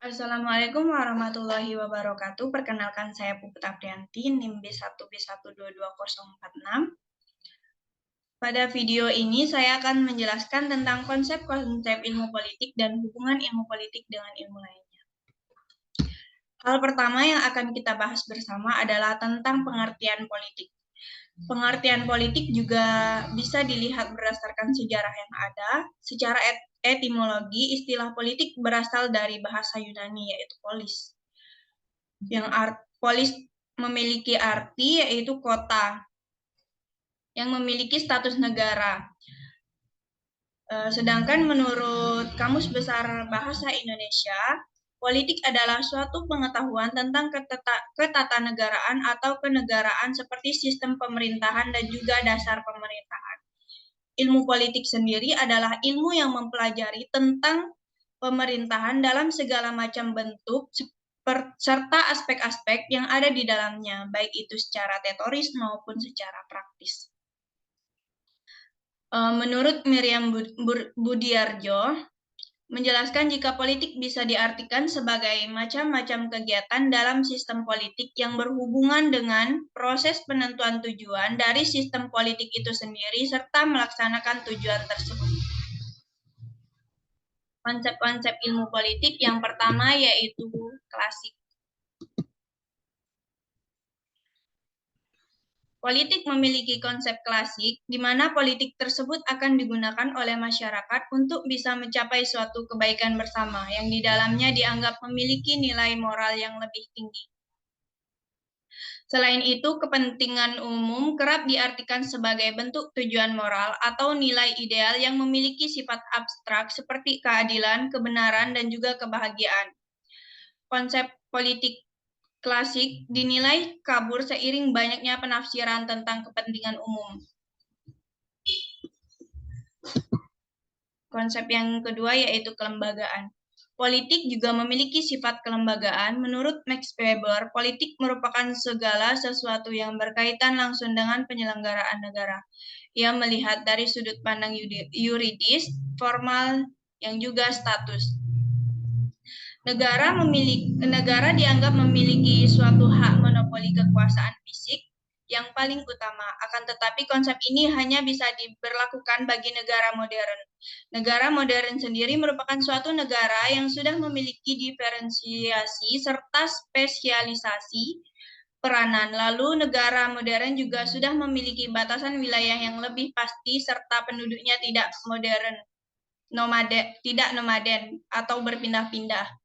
Assalamualaikum warahmatullahi wabarakatuh. Perkenalkan saya Puput Aprianti, NIM B1B1222046. Pada video ini saya akan menjelaskan tentang konsep-konsep ilmu politik dan hubungan ilmu politik dengan ilmu lainnya. Hal pertama yang akan kita bahas bersama adalah tentang pengertian politik. Pengertian politik juga bisa dilihat berdasarkan sejarah yang ada. Secara etimologi, istilah politik berasal dari bahasa Yunani, yaitu polis. Polis memiliki arti yaitu kota yang memiliki status negara. Sedangkan menurut Kamus Besar Bahasa Indonesia, politik adalah suatu pengetahuan tentang ketatanegaraan atau kenegaraan seperti sistem pemerintahan dan juga dasar pemerintahan. Ilmu politik sendiri adalah ilmu yang mempelajari tentang pemerintahan dalam segala macam bentuk serta aspek-aspek yang ada di dalamnya, baik itu secara teoris maupun secara praktis. Menurut Miriam Budiarjo, menjelaskan jika politik bisa diartikan sebagai macam-macam kegiatan dalam sistem politik yang berhubungan dengan proses penentuan tujuan dari sistem politik itu sendiri serta melaksanakan tujuan tersebut. Konsep-konsep ilmu politik yang pertama yaitu klasik. Politik memiliki konsep klasik, di mana politik tersebut akan digunakan oleh masyarakat untuk bisa mencapai suatu kebaikan bersama, yang di dalamnya dianggap memiliki nilai moral yang lebih tinggi. Selain itu, kepentingan umum kerap diartikan sebagai bentuk tujuan moral atau nilai ideal yang memiliki sifat abstrak seperti keadilan, kebenaran, dan juga kebahagiaan. Konsep politik klasik dinilai kabur seiring banyaknya penafsiran tentang kepentingan umum. Konsep yang kedua yaitu kelembagaan. Politik juga memiliki sifat kelembagaan. Menurut Max Weber, politik merupakan segala sesuatu yang berkaitan langsung dengan penyelenggaraan negara. Ia melihat dari sudut pandang yuridis, formal, yang juga status. Negara dianggap memiliki suatu hak monopoli kekuasaan fisik yang paling utama. Akan tetapi konsep ini hanya bisa diberlakukan bagi negara modern. Negara modern sendiri merupakan suatu negara yang sudah memiliki diferensiasi serta spesialisasi peranan. Lalu negara modern juga sudah memiliki batasan wilayah yang lebih pasti serta penduduknya tidak nomaden atau berpindah-pindah.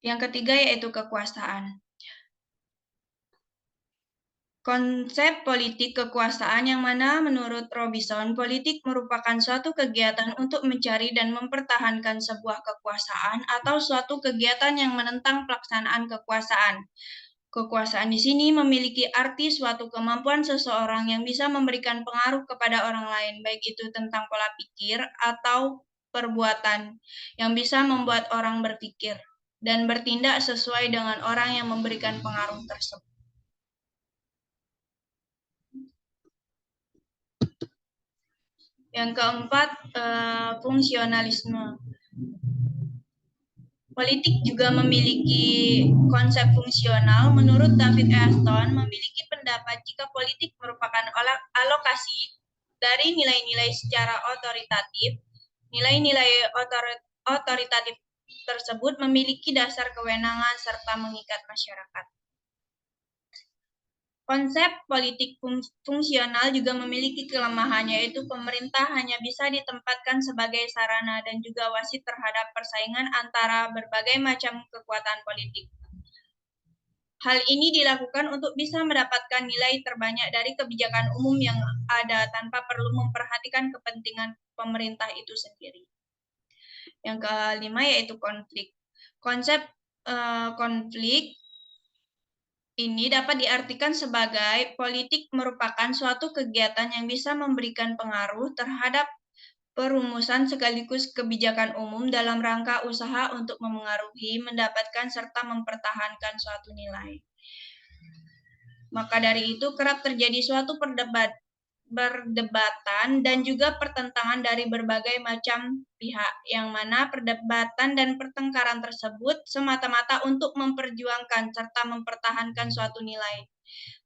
Yang ketiga yaitu kekuasaan. Konsep politik kekuasaan yang mana menurut Robinson, politik merupakan suatu kegiatan untuk mencari dan mempertahankan sebuah kekuasaan atau suatu kegiatan yang menentang pelaksanaan kekuasaan. Kekuasaan di sini memiliki arti suatu kemampuan seseorang yang bisa memberikan pengaruh kepada orang lain, baik itu tentang pola pikir atau perbuatan yang bisa membuat orang berpikir dan bertindak sesuai dengan orang yang memberikan pengaruh tersebut. Yang keempat, fungsionalisme. Politik juga memiliki konsep fungsional. Menurut David Aston, memiliki pendapat jika politik merupakan alokasi dari nilai-nilai secara otoritatif. Nilai-nilai otoritatif tersebut memiliki dasar kewenangan serta mengikat masyarakat. Konsep politik fungsional juga memiliki kelemahan, yaitu pemerintah hanya bisa ditempatkan sebagai sarana dan juga wasit terhadap persaingan antara berbagai macam kekuatan politik. Hal ini dilakukan untuk bisa mendapatkan nilai terbanyak dari kebijakan umum yang ada tanpa perlu memperhatikan kepentingan pemerintah itu sendiri. Yang kelima yaitu konflik. Konsep konflik ini dapat diartikan sebagai politik merupakan suatu kegiatan yang bisa memberikan pengaruh terhadap perumusan sekaligus kebijakan umum dalam rangka usaha untuk memengaruhi, mendapatkan, serta mempertahankan suatu nilai. Maka dari itu kerap terjadi suatu perdebatan dan juga pertentangan dari berbagai macam pihak, yang mana perdebatan dan pertengkaran tersebut semata-mata untuk memperjuangkan serta mempertahankan suatu nilai.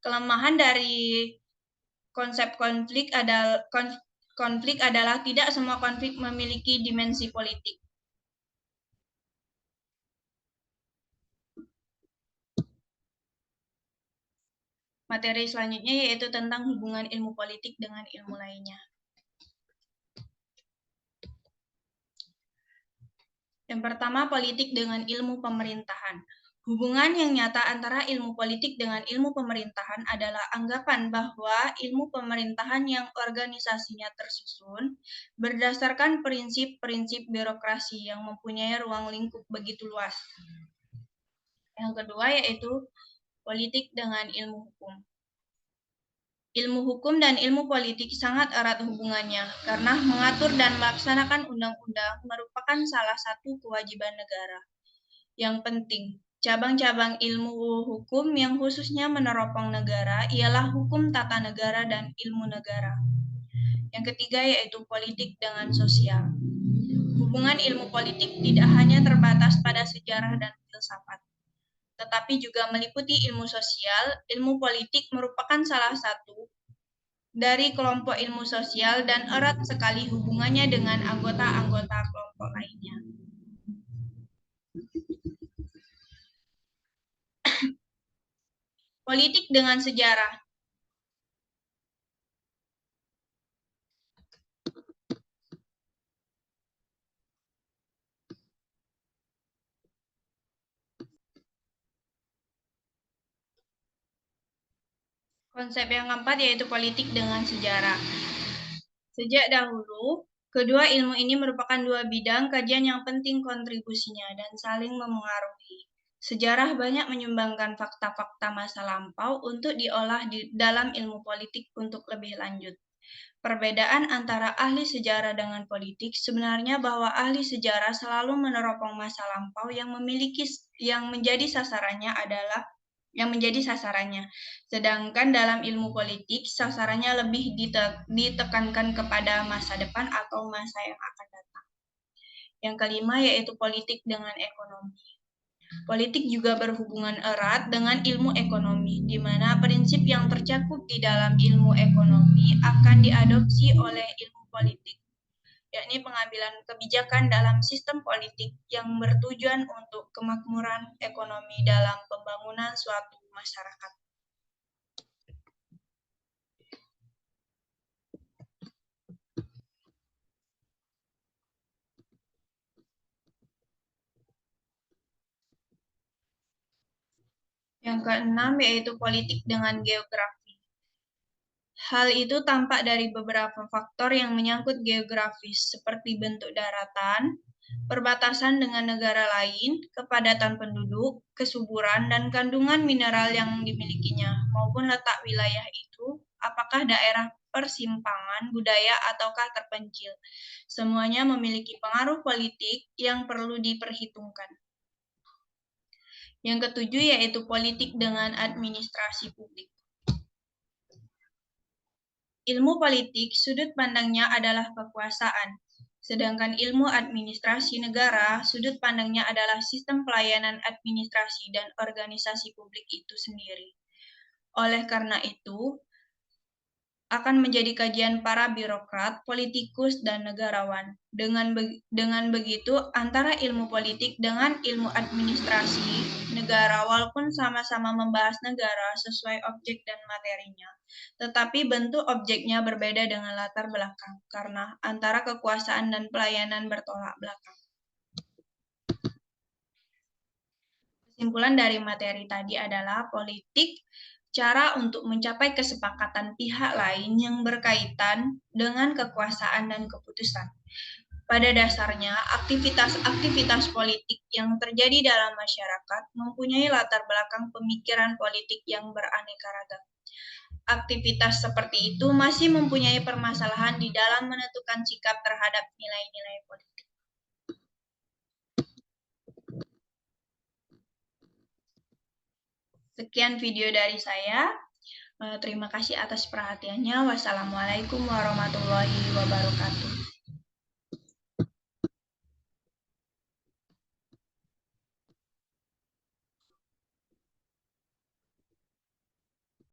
Kelemahan dari konsep konflik adalah tidak semua konflik memiliki dimensi politik. Materi selanjutnya yaitu tentang hubungan ilmu politik dengan ilmu lainnya. Yang pertama, politik dengan ilmu pemerintahan. Hubungan yang nyata antara ilmu politik dengan ilmu pemerintahan adalah anggapan bahwa ilmu pemerintahan yang organisasinya tersusun berdasarkan prinsip-prinsip birokrasi yang mempunyai ruang lingkup begitu luas. Yang kedua yaitu politik dengan ilmu hukum. Ilmu hukum dan ilmu politik sangat erat hubungannya, karena mengatur dan melaksanakan undang-undang merupakan salah satu kewajiban negara. Yang penting, cabang-cabang ilmu hukum yang khususnya meneropong negara ialah hukum tata negara dan ilmu negara. Yang ketiga yaitu politik dengan sosial. Hubungan ilmu politik tidak hanya terbatas pada sejarah dan filsafat, tetapi juga meliputi ilmu sosial. Ilmu politik merupakan salah satu dari kelompok ilmu sosial dan erat sekali hubungannya dengan anggota-anggota kelompok lainnya. Politik dengan sejarah. Konsep yang keempat yaitu politik dengan sejarah. Sejak dahulu, kedua ilmu ini merupakan dua bidang kajian yang penting kontribusinya dan saling memengaruhi. Sejarah banyak menyumbangkan fakta-fakta masa lampau untuk diolah di dalam ilmu politik untuk lebih lanjut. Perbedaan antara ahli sejarah dengan politik sebenarnya bahwa ahli sejarah selalu meneropong masa lampau yang menjadi sasarannya. Sedangkan dalam ilmu politik, sasarannya lebih ditekankan kepada masa depan atau masa yang akan datang. Yang kelima yaitu politik dengan ekonomi. Politik juga berhubungan erat dengan ilmu ekonomi, di mana prinsip yang tercakup di dalam ilmu ekonomi akan diadopsi oleh ilmu politik, yakni pengambilan kebijakan dalam sistem politik yang bertujuan untuk kemakmuran ekonomi dalam pembangunan suatu masyarakat. Yang keenam yaitu politik dengan geografi. Hal itu tampak dari beberapa faktor yang menyangkut geografis, seperti bentuk daratan, perbatasan dengan negara lain, kepadatan penduduk, kesuburan, dan kandungan mineral yang dimilikinya, maupun letak wilayah itu, apakah daerah persimpangan budaya ataukah terpencil. Semuanya memiliki pengaruh politik yang perlu diperhitungkan. Yang ketujuh yaitu politik dengan administrasi publik. Ilmu politik, sudut pandangnya adalah kekuasaan, sedangkan ilmu administrasi negara, sudut pandangnya adalah sistem pelayanan administrasi dan organisasi publik itu sendiri. Oleh karena itu, akan menjadi kajian para birokrat, politikus, dan negarawan. Dengan begitu, antara ilmu politik dengan ilmu administrasi negara, walaupun sama-sama membahas negara sesuai objek dan materinya, tetapi bentuk objeknya berbeda dengan latar belakang, karena antara kekuasaan dan pelayanan bertolak belakang. Kesimpulan dari materi tadi adalah politik, cara untuk mencapai kesepakatan pihak lain yang berkaitan dengan kekuasaan dan keputusan. Pada dasarnya, aktivitas-aktivitas politik yang terjadi dalam masyarakat mempunyai latar belakang pemikiran politik yang beraneka ragam. Aktivitas seperti itu masih mempunyai permasalahan di dalam menentukan sikap terhadap nilai-nilai politik. Sekian video dari saya. Terima kasih atas perhatiannya. Wassalamualaikum warahmatullahi wabarakatuh.